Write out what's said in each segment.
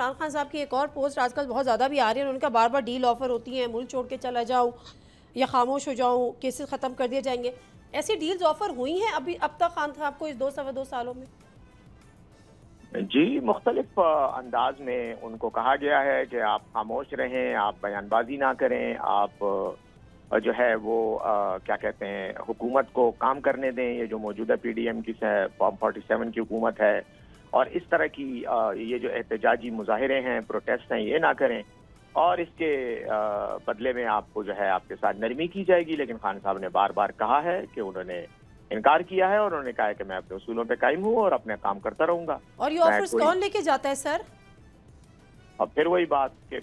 عمران خان صاحب کی ایک اور پوسٹ آج کل بہت زیادہ بھی آ رہی ہے، ان کا بار بار ڈیل آفر ہوتی ہیں، ملک چھوڑ کے چلا جاؤں یا خاموش ہو جاؤں، کیسز ختم کر دیے جائیں گے. ایسی ڈیلز آفر ہوئی ہیں اب تک خان صاحب کو اس 2 سالوں میں؟ جی، مختلف انداز میں ان کو کہا گیا ہے کہ آپ خاموش رہیں، آپ بیان بازی نہ کریں، آپ جو ہے وہ کیا کہتے ہیں حکومت کو کام کرنے دیں. یہ جو موجودہ پی ڈی ایم کی فارم 47 کی حکومت ہے، اور اس طرح کی یہ جو احتجاجی مظاہرے ہیں، پروٹیسٹ ہیں، یہ نہ کریں، اور اس کے بدلے میں آپ کو جو ہے آپ کے ساتھ نرمی کی جائے گی. لیکن خان صاحب نے بار بار کہا ہے کہ انہوں نے انکار کیا ہے، اور انہوں نے کہا ہے کہ میں اپنے اصولوں پہ قائم ہوں اور اپنے کام کرتا رہوں گا. اور یہ آفرز کون لے کے جاتا ہے سر؟ اب پھر وہی بات کہ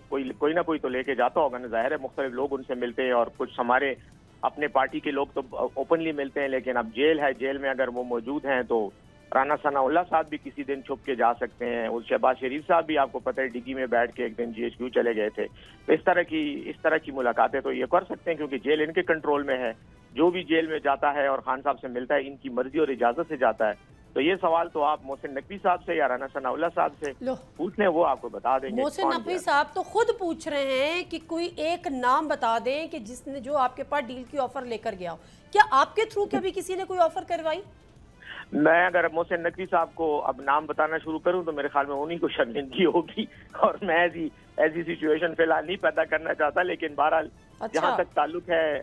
کوئی نہ کوئی تو لے کے جاتا ہوگا نا. ظاہر ہے مختلف لوگ ان سے ملتے ہیں، اور کچھ ہمارے اپنے پارٹی کے لوگ تو اوپنلی ملتے ہیں. لیکن اب جیل ہے، جیل میں اگر وہ موجود ہیں تو رانا ثناء اللہ صاحب بھی کسی دن چھپ کے جا سکتے ہیں. اور شہباز شریف صاحب بھی آپ کو پتہ ہے ڈگی میں بیٹھ کے ایک دن جی ایچ کیو چلے گئے تھے. تو اس طرح کی ملاقاتیں تو یہ کر سکتے ہیں، کیونکہ جیل ان کے کنٹرول میں ہے. جو بھی جیل میں جاتا ہے اور خان صاحب سے ملتا ہے ان کی مرضی اور اجازت سے جاتا ہے. تو یہ سوال تو آپ محسن نقوی صاحب سے یا رانا ثناء اللہ صاحب سے پوچھ لیں، وہ آپ کو بتا دیں گے. محسن نقوی صاحب تو خود پوچھ رہے ہیں کہ کوئی ایک نام بتا دیں کہ جس نے جو آپ کے پاس ڈیل کی آفر لے کر گیا ہو. کیا آپ کے تھرو کبھی کسی نے کوئی آفر کروائی؟ میں اگر محسن نقوی صاحب کو اب نام بتانا شروع کروں تو میرے خیال میں انہیں کو شرمندگی ہوگی، اور میں ایسی سچویشن فی الحال نہیں پیدا کرنا چاہتا. لیکن بہرحال جہاں تک تعلق ہے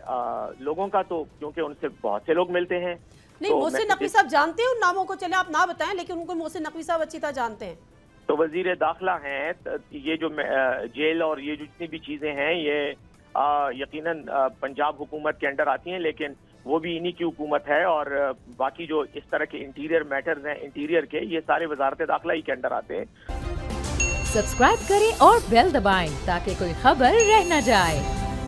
لوگوں کا، تو کیونکہ ان سے بہت سے لوگ ملتے ہیں. نہیں، محسن نقوی صاحب جانتے ہیں ان ناموں کو؟ چلے آپ نہ بتائیں، لیکن ان کو محسن نقوی صاحب اچھی طرح جانتے ہیں. تو وزیر داخلہ ہیں. یہ جو جیل اور یہ جو جتنی بھی چیزیں ہیں یہ یقیناً پنجاب حکومت کے انڈر آتی ہیں، لیکن وہ بھی انہی کی حکومت ہے. اور باقی جو اس طرح کے انٹیریئر میٹرز ہیں انٹیریئر کے، یہ سارے وزارت داخلہ ہی کے انڈر آتے ہیں. سبسکرائب کریں اور بیل دبائیں تاکہ کوئی خبر رہ نہ جائے.